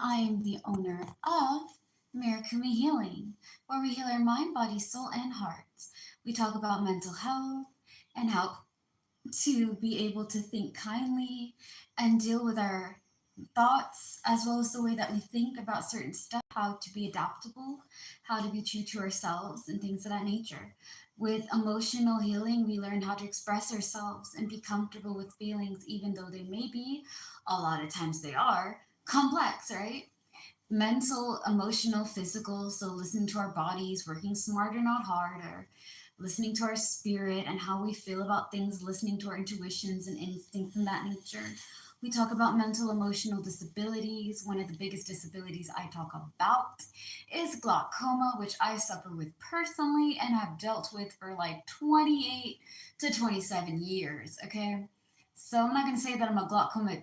I am the owner of Marikuma Healing, where we heal our mind, body, soul, and heart. We talk about mental health and how to be able to think kindly and deal with our thoughts, as well as the way that we think about certain stuff, how to be adaptable, how to be true to ourselves, and things of that nature. With emotional healing, we learn how to express ourselves and be comfortable with feelings, even though they may be, a lot of times they are, complex, right? Mental, emotional, physical. So listening to our bodies, working smarter, not harder, listening to our spirit and how we feel about things, listening to our intuitions and instincts and that nature. We talk about mental, emotional disabilities. One of the biggest disabilities I talk about is glaucoma, which I suffer with personally and have dealt with for like 28 to 27 years. Okay. So I'm not going to say that I'm a glaucoma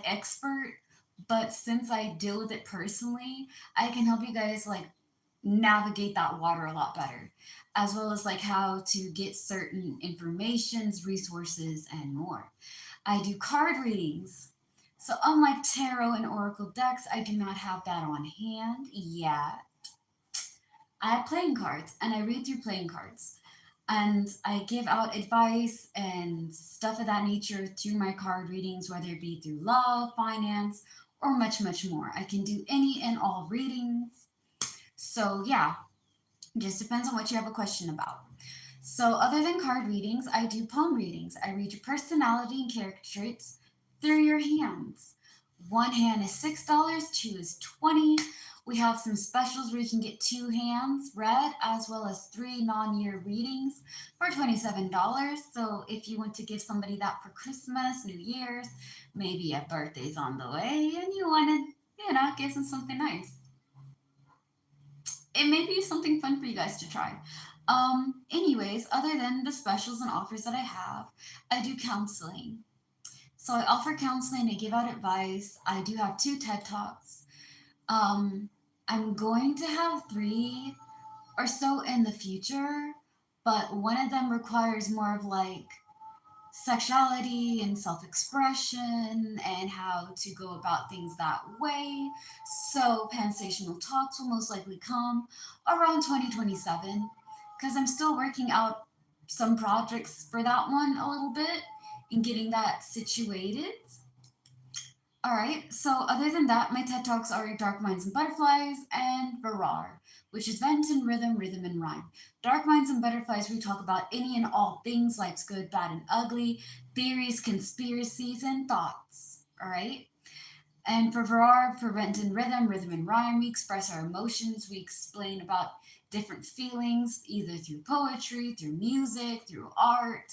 expert, but since I deal with it personally, I can help you guys navigate that water a lot better, as well as how to get certain informations, resources, and more. I do card readings. So unlike tarot and oracle decks, I do not have that on hand yet. I have playing cards and I read through playing cards. And I give out advice and stuff of that nature through my card readings, whether it be through love, finance, or much, much more. I can do any and all readings. So, yeah, just depends on what you have a question about. So, other than card readings, I do palm readings. I read your personality and character traits through your hands. One hand is $6, two is 20. We have some specials where you can get two hands read as well as three non-year readings for $27. So if you want to give somebody that for Christmas, New Year's, maybe a birthday's on the way and you want to, give them something nice. It may be something fun for you guys to try. Anyways, other than the specials and offers that I have, I do counseling. So I offer counseling, I give out advice. I do have two TED Talks. Um, I'm going to have three or so in the future, but one of them requires more of sexuality and self expression and how to go about things that way. So, Pansational Talks will most likely come around 2027 because I'm still working out some projects for that one a little bit and getting that situated. All right, so other than that, my TED Talks are Dark Minds and Butterflies and Varar, which is vent and rhythm, rhythm and rhyme. Dark Minds and Butterflies, we talk about any and all things life's good, bad, and ugly, theories, conspiracies, and thoughts. All right, and for Varar, for vent and rhythm, rhythm and rhyme, we express our emotions, we explain about different feelings, either through poetry, through music, through art.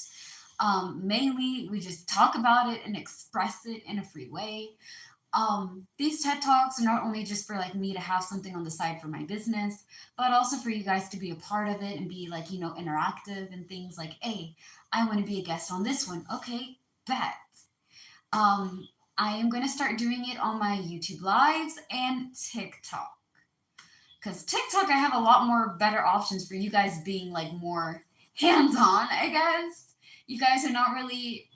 Mainly, we just talk about it and express it in a free way. These TED Talks are not only just for me to have something on the side for my business, but also for you guys to be a part of it and be interactive and things like, hey, I want to be a guest on this one. Okay, bet. Um, I am going to start doing it on my YouTube lives and TikTok. Because TikTok, I have a lot more better options for you guys being more hands on, I guess. You guys are not really,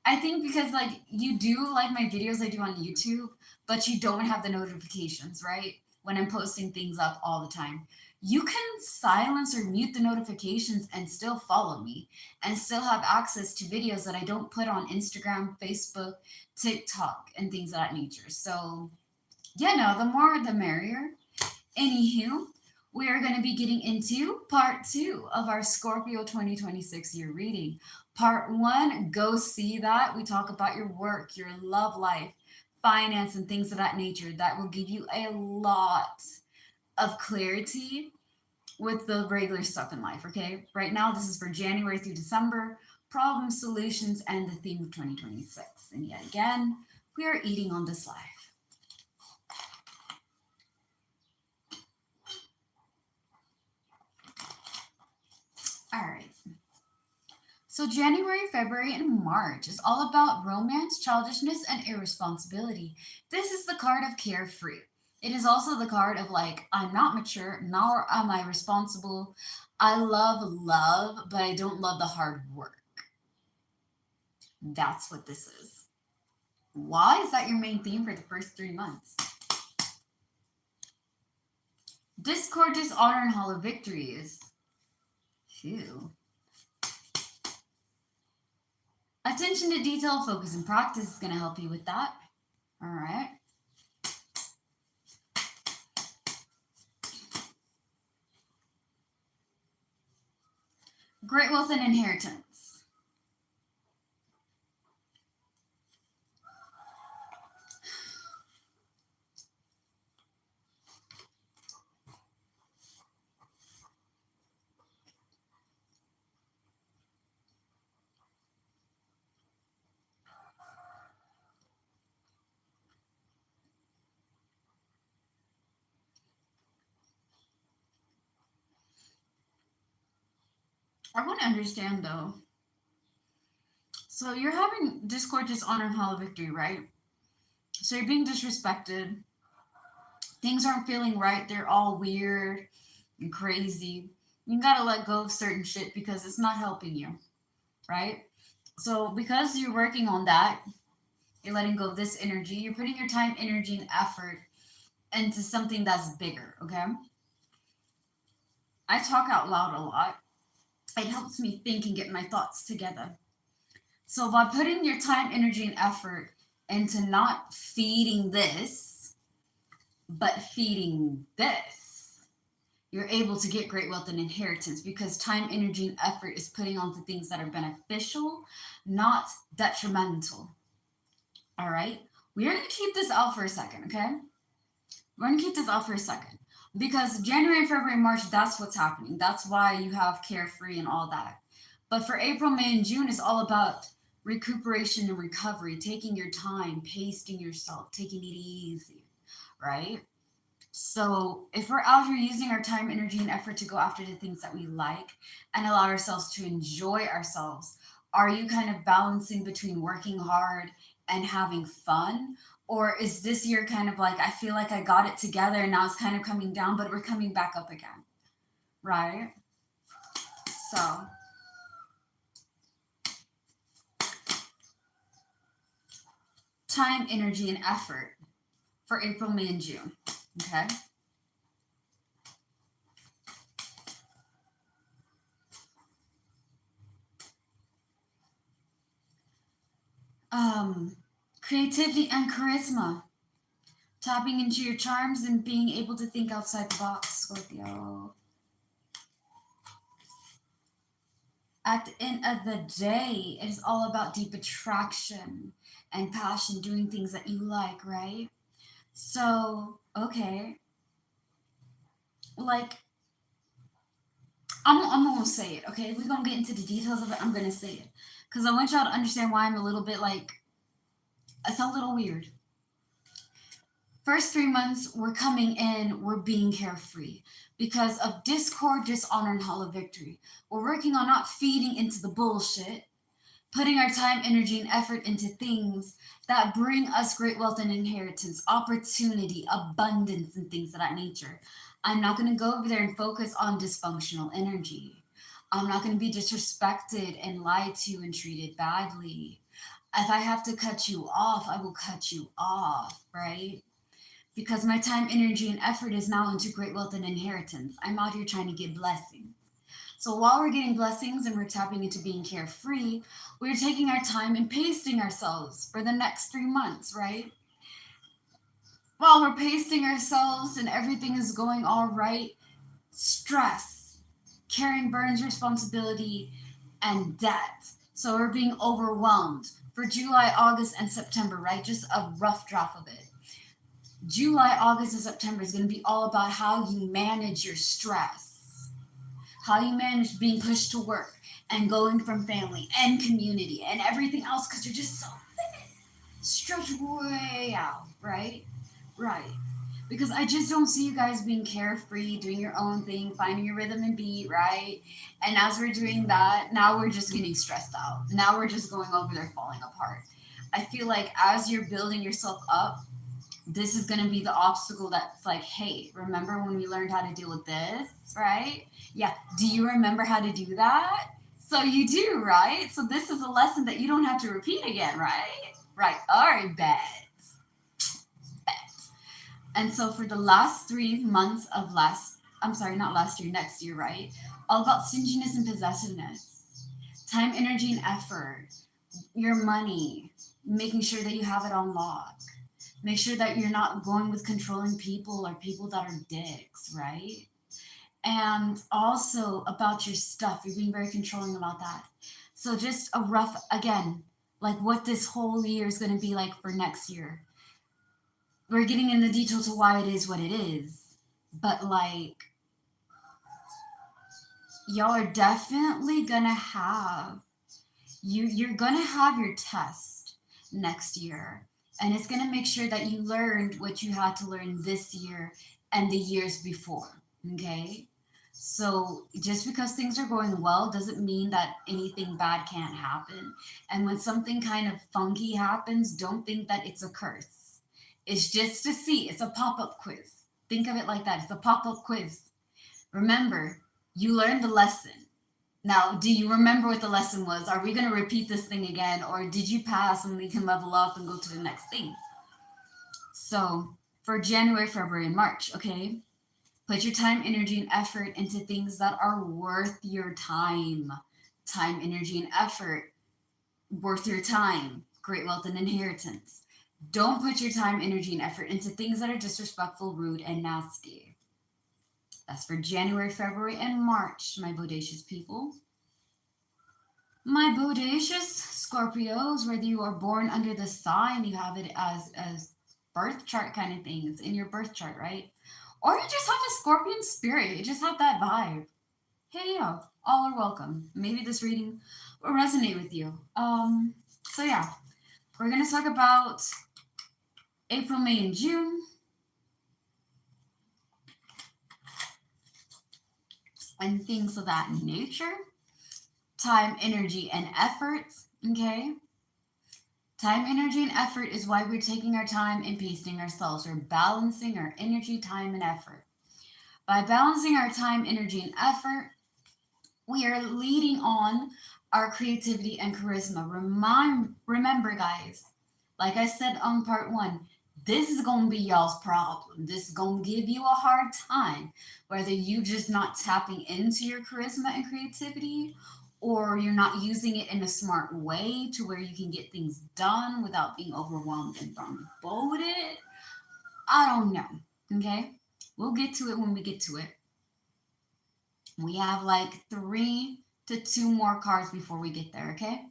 I think because you do like my videos I do on YouTube, but you don't have the notifications, right? When I'm posting things up all the time. You can silence or mute the notifications and still follow me and still have access to videos that I don't put on Instagram, Facebook, TikTok, and things of that nature. So, yeah, no, the more the merrier. Anywho, we are going to be getting into part two of our Scorpio 2026 year reading. Part one, go see that. We talk about your work, your love life, finance, and things of that nature. That will give you a lot of clarity with the regular stuff in life, okay? Right now, this is for January through December, problems, solutions, and the theme of 2026. And yet again, we are eating on this life. All right. So January, February, and March is all about romance, childishness, and irresponsibility. This is the card of carefree. It is also the card of I'm not mature, nor am I responsible. I love love, but I don't love the hard work. That's what this is. Why is that your main theme for the first 3 months? Discord, dishonor, and hollow victories. Phew. Attention to detail, focus, and practice is going to help you with that. All right. Great wealth and inheritance. I want to understand though. So you're having discord, dishonor, and hollow victory, right? So you're being disrespected. Things aren't feeling right. They're all weird and crazy. You gotta let go of certain shit because it's not helping you, right? So because you're working on that, you're letting go of this energy. You're putting your time, energy, and effort into something that's bigger, okay? I talk out loud a lot. It helps me think and get my thoughts together. So by putting your time, energy, and effort into not feeding this, but feeding this, you're able to get great wealth and inheritance because time, energy, and effort is putting onto things that are beneficial, not detrimental. All right? We're going to keep this out for a second, okay? We're going to keep this out for a second because January, February, March, that's what's happening. That's why you have carefree and all that. But for April, May, and June, it's all about recuperation and recovery, taking your time, pacing yourself, taking it easy, right? So if we're out here using our time, energy, and effort to go after the things that we like and allow ourselves to enjoy ourselves, are you kind of balancing between working hard and having fun? Or is this year kind of like, I feel like I got it together and now it's kind of coming down, but we're coming back up again, right? So time, energy, and effort for April, May, and June, okay? Creativity and charisma. Tapping into your charms and being able to think outside the box, Scorpio. At the end of the day, it is all about deep attraction and passion, doing things that you like, right? So, okay, like, I'm gonna say it, okay? We're gonna get into the details of it. I'm gonna say it. Because I want y'all to understand why I'm a little bit like, it's a little weird. First 3 months, we're coming in, we're being carefree because of discord, dishonor, and hollow victory. We're working on not feeding into the bullshit, putting our time, energy, and effort into things that bring us great wealth and inheritance, opportunity, abundance, and things of that nature. I'm not going to go over there and focus on dysfunctional energy. I'm not going to be disrespected and lied to and treated badly. If I have to cut you off, I will cut you off, right? Because my time, energy, and effort is now into great wealth and inheritance. I'm out here trying to get blessings. So while we're getting blessings and we're tapping into being carefree, we're taking our time and pacing ourselves for the next 3 months, right? While we're pacing ourselves and everything is going all right, stress, carrying burdens, responsibility, and debt. So we're being overwhelmed for July, August, and September, right? Just a rough draft of it. July, August, and September is going to be all about how you manage your stress, how you manage being pushed to work and going from family and community and everything else because you're just so stretched way out, right? Right. Because I just don't see you guys being carefree, doing your own thing, finding your rhythm and beat, right? And as we're doing that, now we're just getting stressed out. Now we're just going over there falling apart. I feel like as you're building yourself up, this is going to be the obstacle that's like, hey, remember when we learned how to deal with this, right? Yeah. Do you remember how to do that? So you do, right? So this is a lesson that you don't have to repeat again, right? Right. All right, bet. Bet. And so for the last 3 months of I'm sorry, not last year, next year, right? All about stinginess and possessiveness, time, energy, and effort, your money, making sure that you have it on lock. Make sure that you're not going with controlling people or people that are dicks, right? And also about your stuff. You're being very controlling about that. So just a rough, again, like what this whole year is going to be like for next year. We're getting in the detail to why it is what it is. But like, y'all are definitely going to have, you're going to have your test next year. And it's going to make sure that you learned what you had to learn this year and the years before. Okay? So just because things are going well doesn't mean that anything bad can't happen. And when something kind of funky happens, don't think that it's a curse. It's just to see. It's a pop-up quiz. Think of it like that. It's a pop-up quiz. Remember, you learned the lesson. Now, do you remember what the lesson was? Are we going to repeat this thing again? Or did you pass and we can level up and go to the next thing? So for January, February, and March, okay? Put your time, energy, and effort into things that are worth your time. Time, energy, and effort worth your time. Great wealth and inheritance. Don't put your time, energy, and effort into things that are disrespectful, rude, and nasty. That's for January, February, and March, my bodacious people. My bodacious Scorpios, whether you are born under the sign, you have it as birth chart kind of things in your birth chart, right? Or you just have a Scorpion spirit. You just have that vibe. Hey, yo, all are welcome. Maybe this reading will resonate with you. So yeah, we're gonna talk about April, May, and June. And things of that nature. Time, energy, and effort. Okay. Time, energy, and effort is why we're taking our time and pacing ourselves. We're balancing our energy, time, and effort. By balancing our time, energy, and effort, we are leading on our creativity and charisma. Remember, guys, like I said on part one, this is going to be y'all's problem. This is going to give you a hard time, whether you just not tapping into your charisma and creativity, or you're not using it in a smart way to where you can get things done without being overwhelmed and bloated. I don't know. Okay? We'll get to it when we get to it. We have like 3 to 2 more cards before we get there, okay?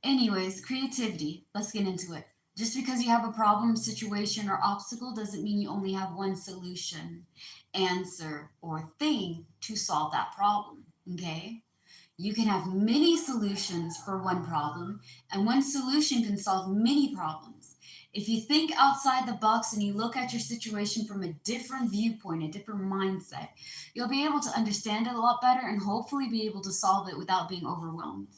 Anyways, creativity. Let's get into it. Just because you have a problem, situation, or obstacle doesn't mean you only have one solution, answer, or thing to solve that problem, okay? You can have many solutions for one problem, and one solution can solve many problems. If you think outside the box and you look at your situation from a different viewpoint, a different mindset, you'll be able to understand it a lot better and hopefully be able to solve it without being overwhelmed.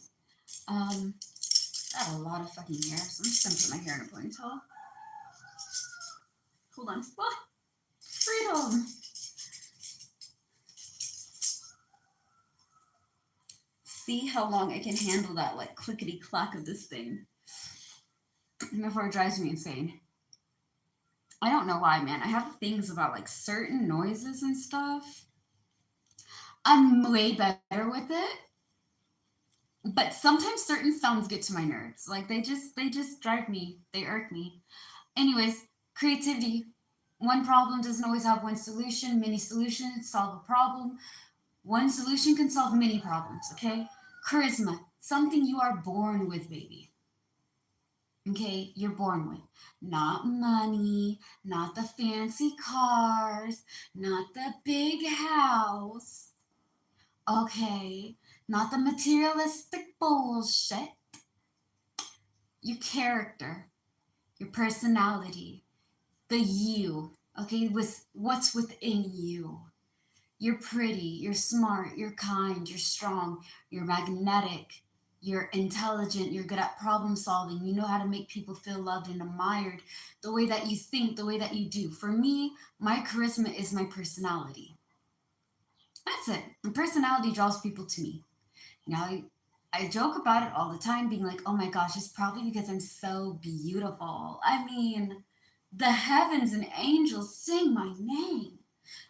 I have a lot of fucking hair, so I'm just gonna put my hair in a ponytail. Hold on. What? Freedom! See how long I can handle that like clickety clack of this thing before it drives me insane. I don't know why, man. I have things about like certain noises and stuff. I'm way better with it, but sometimes certain sounds get to my nerves. Like they just drive me. They irk me. Anyways, creativity. One problem doesn't always have one solution. Many solutions solve a problem. One solution can solve many problems. Okay. Charisma. Something you are born with, baby. Okay, you're born with. Not money, not the fancy cars, not the big house. Okay, not the materialistic bullshit. Your character, your personality, the you. Okay, with what's within you. You're pretty, you're smart, you're kind, you're strong, you're magnetic, you're intelligent, you're good at problem solving, you know how to make people feel loved and admired, the way that you think, the way that you do. For me, my charisma is my personality. That's it. My personality draws people to me. Now, I joke about it all the time, being like, oh my gosh, it's probably because I'm so beautiful. I mean, the heavens and angels sing my name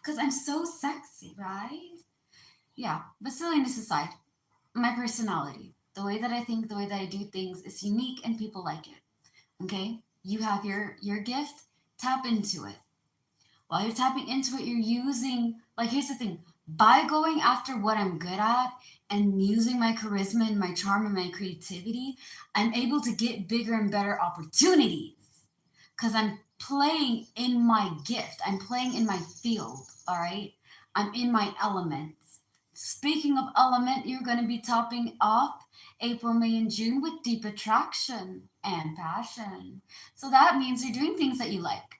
because I'm so sexy, right? Yeah, but silliness aside, my personality, the way that I think, the way that I do things is unique and people like it. Okay? You have your gift, tap into it. While you're tapping into it, you're using, like, here's the thing, by going after what I'm good at and using my charisma and my charm and my creativity, I'm able to get bigger and better opportunities because I'm playing in my gift. I'm playing in my field. All right. I'm in my elements. Speaking of element, you're going to be topping off April, May, and June with deep attraction and passion. So that means you're doing things that you like,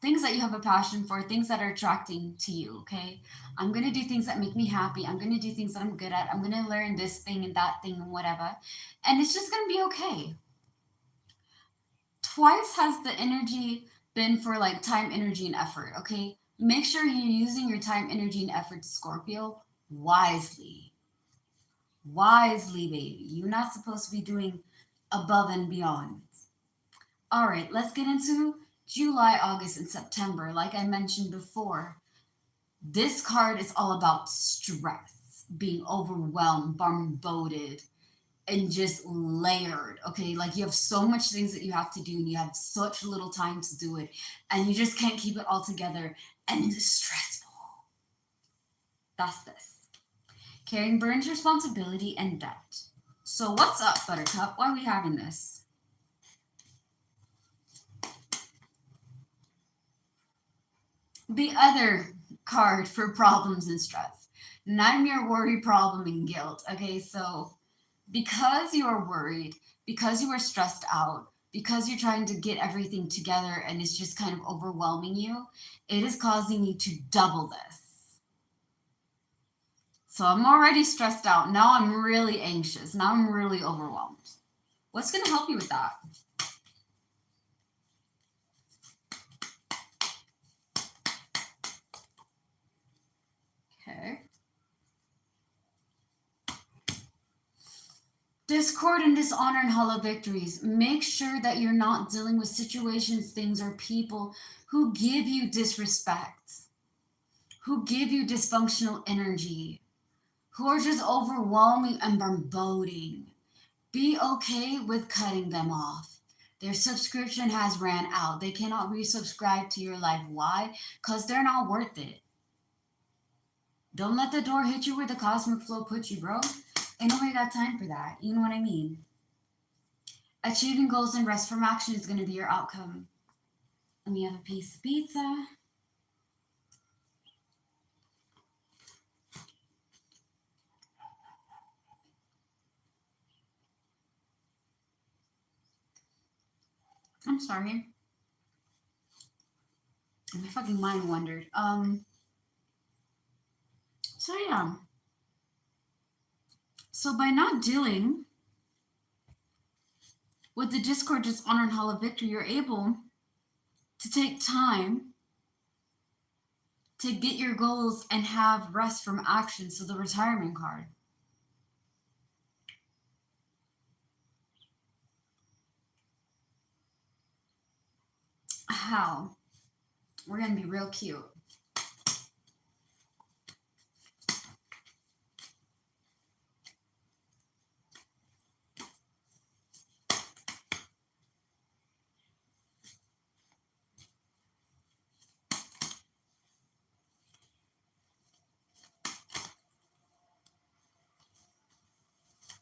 things that you have a passion for, things that are attracting to you, okay? I'm going to do things that make me happy. I'm going to do things that I'm good at. I'm going to learn this thing and that thing and whatever. And it's just going to be okay. Twice has the energy been for like time, energy, and effort, okay? Make sure you're using your time, energy, and effort, Scorpio, wisely. Wisely, baby. You're not supposed to be doing above and beyond. All right, let's get into July, August, and September. Like I mentioned before, this card is all about stress, being overwhelmed, bombarded, and just layered. Okay, like you have so much things that you have to do, and you have such little time to do it, and you just can't keep it all together, and it's stressful. That's this. Carrying burdens, responsibility, and debt. So, what's up, Buttercup? Why are we having this? The other card for problems and stress. Nightmare, worry, problem, and guilt. Okay, so because you are worried, because you are stressed out, because you're trying to get everything together and it's just kind of overwhelming you, it is causing you to double this. So I'm already stressed out. Now I'm really anxious. Now I'm really overwhelmed. What's going to help you with that? Okay. Discord and dishonor and hollow victories. Make sure that you're not dealing with situations, things, or people who give you disrespect, who give you dysfunctional energy, who are just overwhelming and bombarding. Be okay with cutting them off. Their subscription has ran out. They cannot resubscribe to your life. Why? Because they're not worth it. Don't let the door hit you where the cosmic flow puts you, bro. Ain't nobody got time for that. You know what I mean? Achieving goals and rest from action is going to be your outcome. Let me have a piece of pizza. I'm sorry. My fucking mind wandered. So yeah. So by not dealing with the discord, dishonor, and hollow victory, you're able to take time to get your goals and have rest from action. So the retirement card. How? We're gonna be real cute.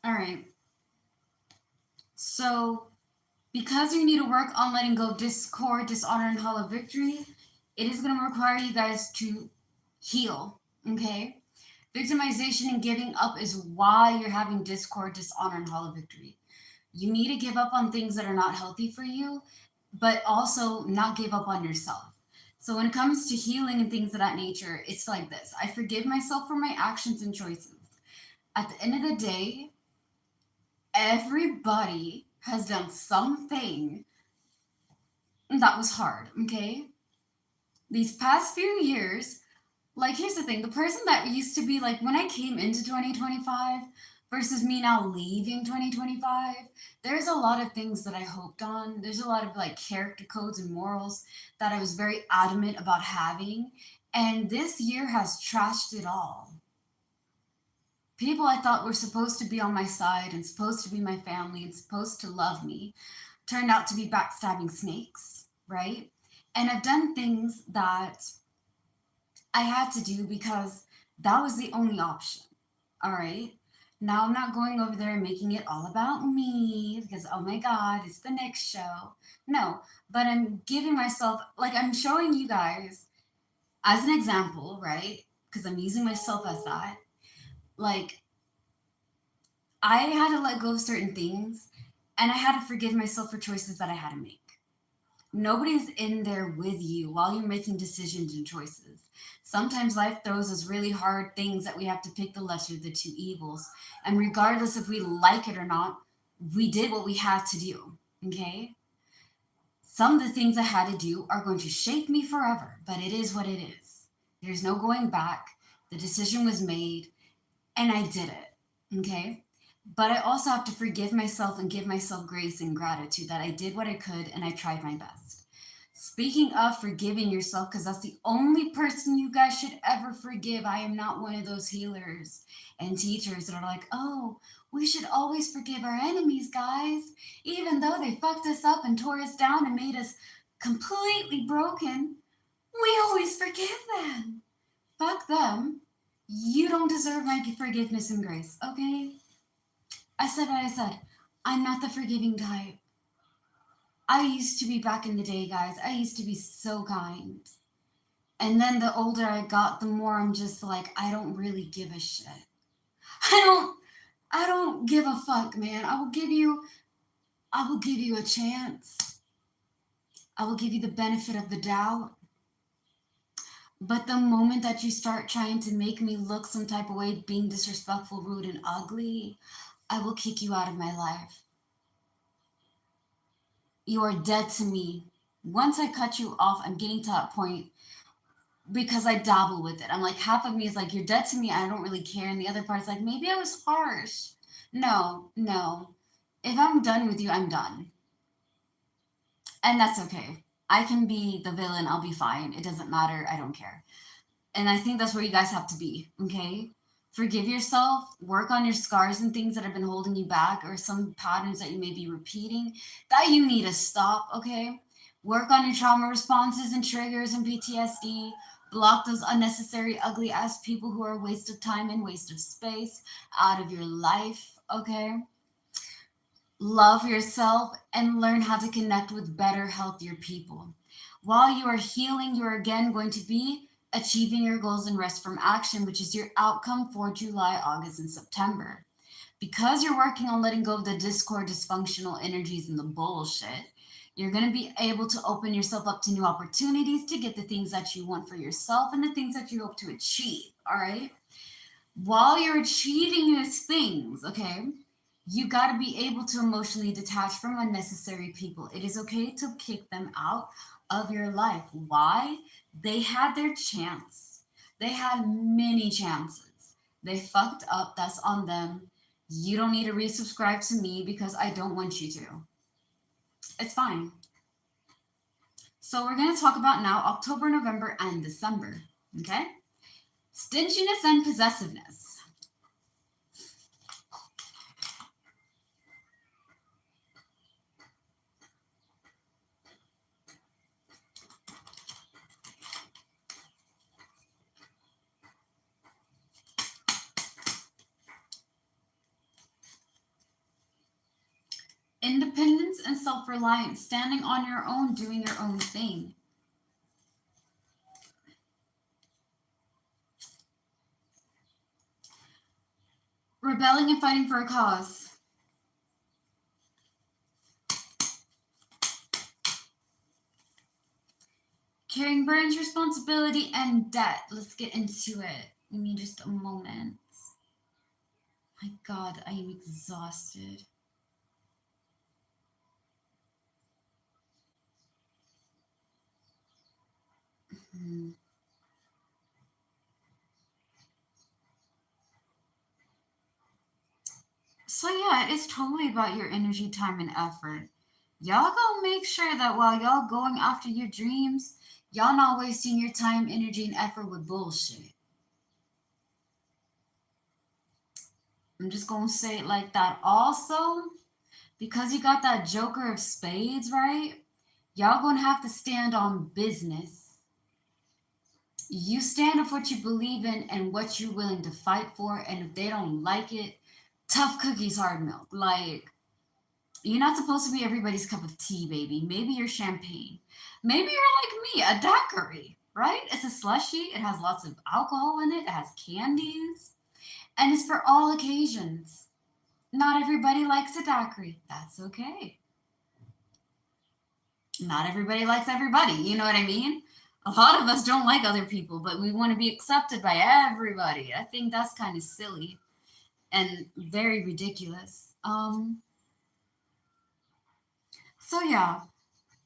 All right. So because you need to work on letting go of discord, dishonor, and hollow victory, it is going to require you guys to heal. Okay? Victimization and giving up is why you're having discord, dishonor, and hollow victory. You need to give up on things that are not healthy for you, but also not give up on yourself. So when it comes to healing and things of that nature, it's like this. I forgive myself for my actions and choices. At the end of the day, everybody has done something that was hard, okay? These past few years, like, here's the thing, the person that used to be like, when I came into 2025, versus me now leaving 2025. There's a lot of things that I hoped on. There's a lot of like character codes and morals that I was very adamant about having. And this year has trashed it all. People I thought were supposed to be on my side and supposed to be my family and supposed to love me turned out to be backstabbing snakes, right? And I've done things that I had to do because that was the only option. All right. Now I'm not going over there and making it all about me because, oh my God, it's the next show. No, but I'm giving myself, like, I'm showing you guys as an example, right? Because I'm using myself as that. Like, I had to let go of certain things and I had to forgive myself for choices that I had to make. Nobody's in there with you while you're making decisions and choices. Sometimes life throws us really hard things that we have to pick the lesser of the two evils. And regardless if we like it or not, we did what we had to do. Okay? Some of the things I had to do are going to shape me forever, but it is what it is. There's no going back. The decision was made and I did it. Okay? But I also have to forgive myself and give myself grace and gratitude that I did what I could and I tried my best. Speaking of forgiving yourself, because that's the only person you guys should ever forgive. I am not one of those healers and teachers that are like, oh, we should always forgive our enemies, guys. Even though they fucked us up and tore us down and made us completely broken, we always forgive them. Fuck them. You don't deserve my forgiveness and grace, okay? I said what I said. I'm not the forgiving type. I used to be back in the day, guys. I used to be so kind. And then the older I got, the more I'm just like, I don't really give a shit. I don't I don't give a fuck, man. I will give you a chance. I will give you the benefit of the doubt. But the moment that you start trying to make me look some type of way, being disrespectful, rude, and ugly, I will kick you out of my life. You are dead to me. Once I cut you off, I'm getting to that point because I dabble with it. I'm like, half of me is like, you're dead to me. I don't really care. And the other part is like, maybe I was harsh. No, no. If I'm done with you, I'm done. And that's okay. I can be the villain. I'll be fine. It doesn't matter. I don't care. And I think that's where you guys have to be. Okay. Forgive yourself, work on your scars and things that have been holding you back, or some patterns that you may be repeating that you need to stop. Okay. Work on your trauma responses and triggers and PTSD. Block those unnecessary, ugly ass people who are a waste of time and waste of space out of your life. Okay. Love yourself and learn how to connect with better, healthier people. While you are healing, you're again going to be achieving your goals and rest from action, which is your outcome for July, August, and September. Because you're working on letting go of the discord, dysfunctional energies, and the bullshit, you're going to be able to open yourself up to new opportunities to get the things that you want for yourself and the things that you hope to achieve. All right. While you're achieving these things, okay, you got to be able to emotionally detach from unnecessary people. It is okay to kick them out of your life. Why? They had their chance. They had many chances. They fucked up. That's on them. You don't need to resubscribe to me because I don't want you to. It's fine. So we're going to talk about now October, November, and December. Okay? Stinginess and possessiveness. Independence and self reliance, standing on your own, doing your own thing. Rebelling and fighting for a cause. Carrying burdens, responsibility, and debt. Let's get into it. Give me just a moment. My God, I am exhausted. Hmm. So yeah, it's totally about your energy, time, and effort. Y'all go make sure that while y'all going after your dreams, y'all not wasting your time, energy, and effort with bullshit. I'm just gonna say it like that. Also, because you got that Joker of Spades, right? Y'all gonna have to stand on business. You stand up for what you believe in and what you're willing to fight for. And if they don't like it, tough cookies, hard milk. Like, you're not supposed to be everybody's cup of tea, baby. Maybe you're champagne. Maybe you're like me, a daiquiri, right? It's a slushy. It has lots of alcohol in it. It has candies. And it's for all occasions. Not everybody likes a daiquiri. That's okay. Not everybody likes everybody. You know what I mean? A lot of us don't like other people, but we want to be accepted by everybody. I think that's kind of silly and very ridiculous. So yeah,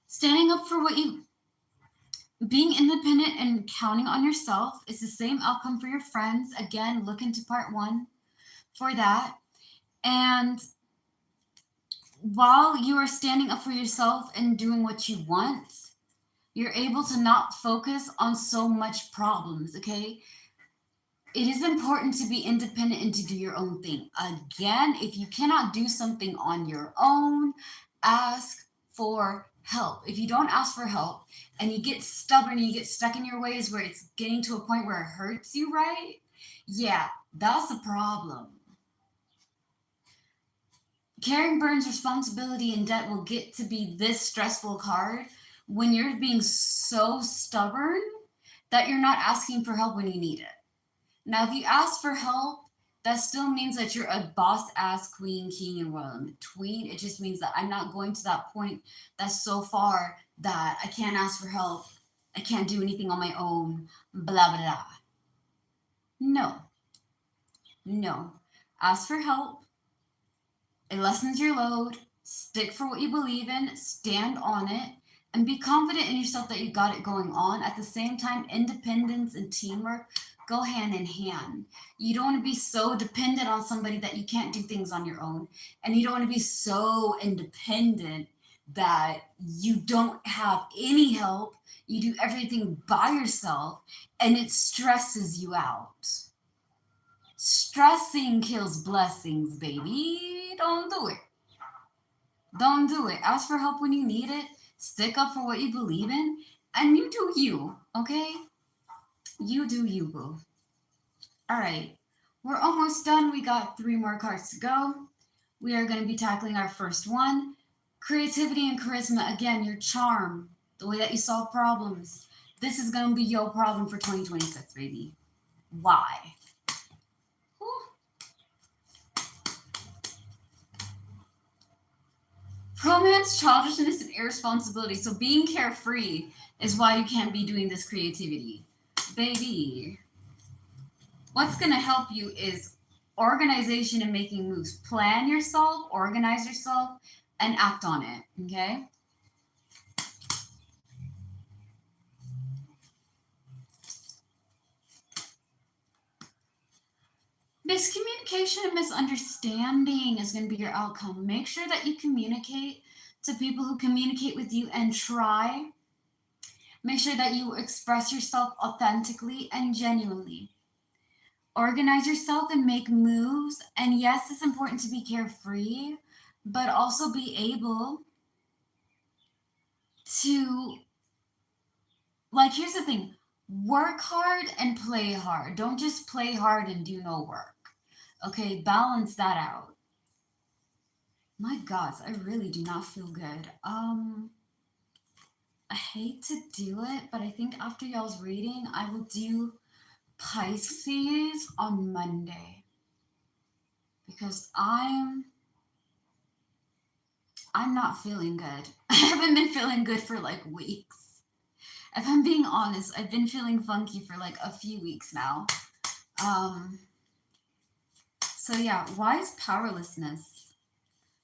standing up for what you, being independent and counting on yourself is the same outcome for your friends. Again, look into part one for that. And while you are standing up for yourself and doing what you want, you're able to not focus on so much problems, okay? It is important to be independent and to do your own thing. Again, if you cannot do something on your own, ask for help. If you don't ask for help and you get stubborn, you get stuck in your ways where it's getting to a point where it hurts you, right? Yeah, that's a problem. Carrying burdens, responsibility, and debt will get to be this stressful card when you're being so stubborn that you're not asking for help when you need it. Now, if you ask for help, that still means that you're a boss ass queen, king, and royal in between. It just means that I'm not going to that point that's so far that I can't ask for help. I can't do anything on my own. Blah, blah, blah. No, no. Ask for help. It lessens your load. Stick for what you believe in. Stand on it. And be confident in yourself that you got it going on. At the same time, independence and teamwork go hand in hand. You don't want to be so dependent on somebody that you can't do things on your own. And you don't want to be so independent that you don't have any help. You do everything by yourself and it stresses you out. Stressing kills blessings, baby. Don't do it. Don't do it. Ask for help when you need it. Stick up for what you believe in. And you do you, okay? You do you, boo. All right. We're almost done. We got 3 more cards to go. We are going to be tackling our first one. Creativity and charisma. Again, your charm. The way that you solve problems. This is going to be your problem for 2026, baby. Why? Romance, childishness, and irresponsibility. So being carefree is why you can't be doing this creativity. Baby, what's going to help you is organization and making moves. Plan yourself, organize yourself, and act on it, okay? Miscommunication and misunderstanding is going to be your outcome. Make sure that you communicate to people who communicate with you and try. Make sure that you express yourself authentically and genuinely. Organize yourself and make moves. And yes, it's important to be carefree, but also be able to, like, here's the thing, work hard and play hard. Don't just play hard and do no work. Okay, balance that out. My God, I really do not feel good. I hate to do it, but I think after y'all's reading, I will do Pisces on Monday because I'm not feeling good. I haven't been feeling good for like weeks. If I'm being honest, I've been feeling funky for like a few weeks now. So yeah, why is powerlessness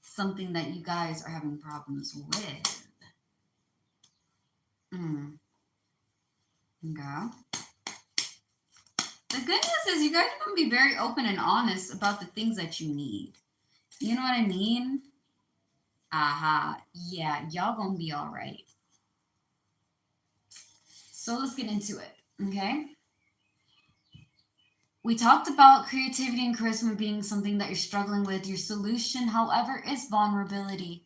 something that you guys are having problems with? Okay. The good news is you guys are going to be very open and honest about the things that you need. You know what I mean? Aha. Yeah, y'all gonna be all right. So let's get into it. Okay. We talked about creativity and charisma being something that you're struggling with. Your solution, however, is vulnerability.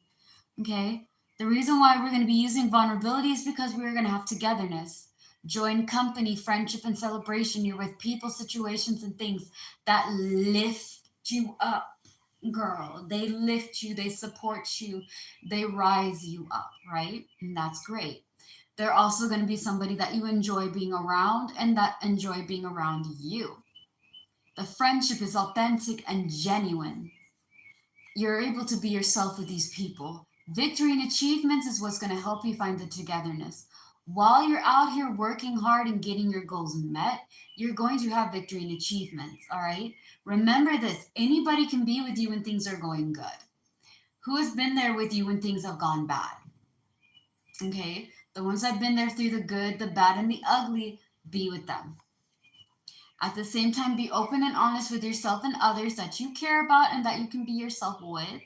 Okay. The reason why we're going to be using vulnerability is because we're going to have togetherness. Join company, friendship, and celebration. You're with people, situations, and things that lift you up, girl. They lift you, they support you, they rise you up, right? And that's great. They're also going to be somebody that you enjoy being around and that enjoy being around you. The friendship is authentic and genuine. You're able to be yourself with these people. Victory and achievements is what's going to help you find the togetherness. While you're out here working hard and getting your goals met, you're going to have victory and achievements, all right? Remember this, anybody can be with you when things are going good. Who has been there with you when things have gone bad? Okay? The ones that have been there through the good, the bad, and the ugly, be with them. At the same time, be open and honest with yourself and others that you care about and that you can be yourself with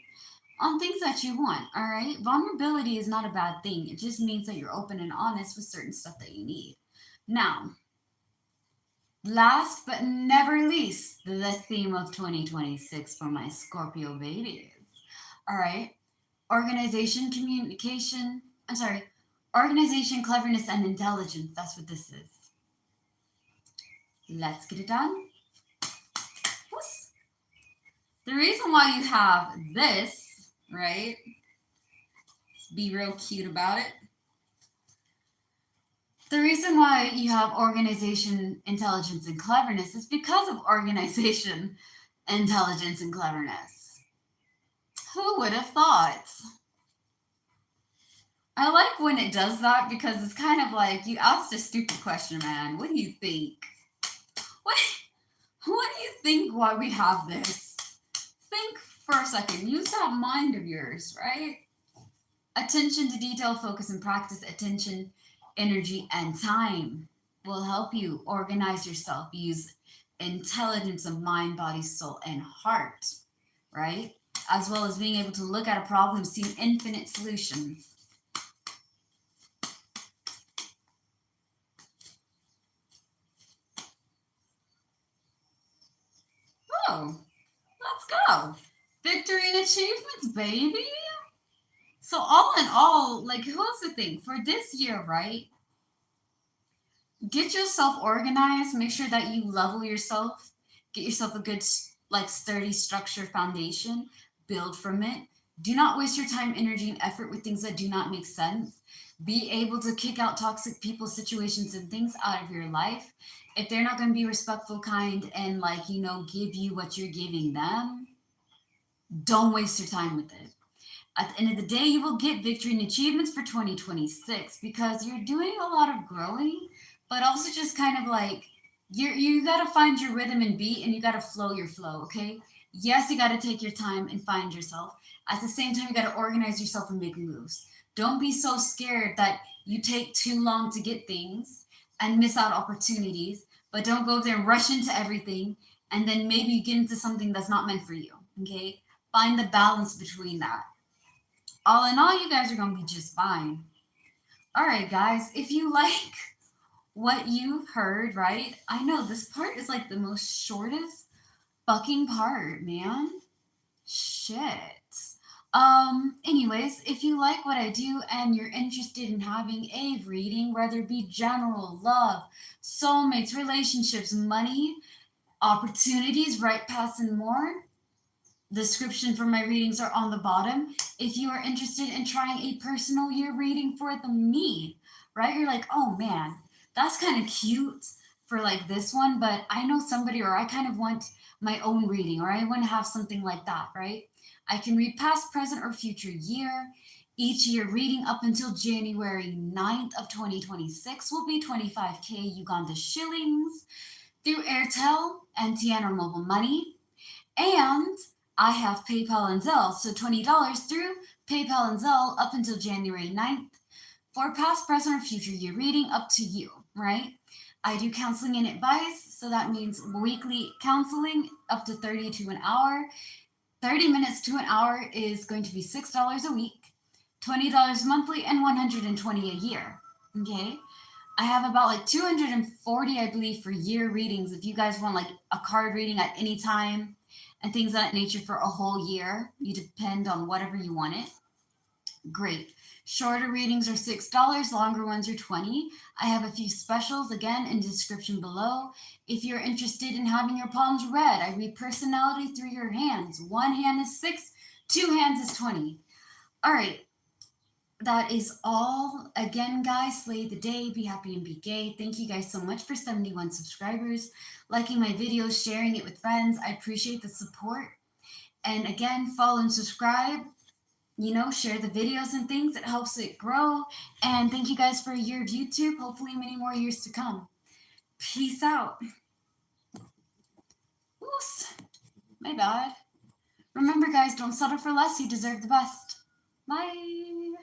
on things that you want. All right. Vulnerability is not a bad thing. It just means that you're open and honest with certain stuff that you need. Now, last but never least, the theme of 2026 for my Scorpio babies. All right. Organization, communication. I'm sorry. Organization, cleverness, and intelligence. That's what this is. Let's get it done. Whoosh. The reason why you have this, right? Let's be real cute about it. The reason why you have organization, intelligence, and cleverness is because of organization, intelligence, and cleverness. Who would have thought? I like when it does that because it's kind of like you asked a stupid question, man. What do you think? What, what do you think why we have this? Think for a second. Use that mind of yours, right? Attention to detail, focus, and practice. Attention, energy, and time will help you organize yourself. Use intelligence of mind, body, soul, and heart, right? As well as being able to look at a problem, see infinite solutions. Oh, let's go. Victory and achievements, baby. So all in all, like here's the thing for this year, right? Get yourself organized. Make sure that you level yourself. Get yourself a good, like sturdy structure foundation. Build from it. Do not waste your time, energy, and effort with things that do not make sense. Be able to kick out toxic people, situations, and things out of your life. If they're not going to be respectful, kind, and like, give you what you're giving them, don't waste your time with it. At the end of the day, you will get victory and achievements for 2026 because you're doing a lot of growing, but also just kind of like you got to find your rhythm and beat and you got to flow your flow, okay? Yes, you got to take your time and find yourself. At the same time, you got to organize yourself and make moves. Don't be so scared that you take too long to get things and miss out opportunities, but don't go there and rush into everything and then maybe you get into something that's not meant for you, okay? Find the balance between that. All in all, you guys are going to be just fine. All right, guys, if you like what you've heard, right? I know this part is like the most shortest fucking part, man. Shit. Anyways, if you like what I do and you're interested in having a reading, whether it be general, love, soulmates, relationships, money, opportunities, right paths, and more, description for my readings are on the bottom. If you are interested in trying a personal year reading for the me, right? You're like, oh man, that's kind of cute for like this one, but I know somebody, or I kind of want my own reading, or I want to have something like that, right? I can read past, present, or future year. Each year reading up until January 9th of 2026 will be 25K Uganda shillings through Airtel, MTN, or mobile money. And I have PayPal and Zelle, so $20 through PayPal and Zelle up until January 9th for past, present, or future year reading, up to you, right? I do counseling and advice, so that means weekly counseling up to 30 to an hour. 30 minutes to an hour is going to be $6 a week, $20 monthly, and 120 a year. Okay. I have about like 240, I believe, for year readings. If you guys want like a card reading at any time and things of that nature for a whole year, you depend on whatever you want it. Great. Shorter readings are $6, longer ones are 20. I have a few specials again in the description below. If you're interested in having your palms read, I read personality through your hands. One hand is 6, two hands is 20. All right. That is all. Again, guys, slay the day, be happy and be gay. Thank you guys so much for 71 subscribers, liking my videos, sharing it with friends. I appreciate the support. And again, follow and subscribe. Share the videos and things. It helps it grow. And thank you guys for a year of YouTube. Hopefully, many more years to come. Peace out. Oops, my bad. Remember, guys, don't settle for less. You deserve the best. Bye.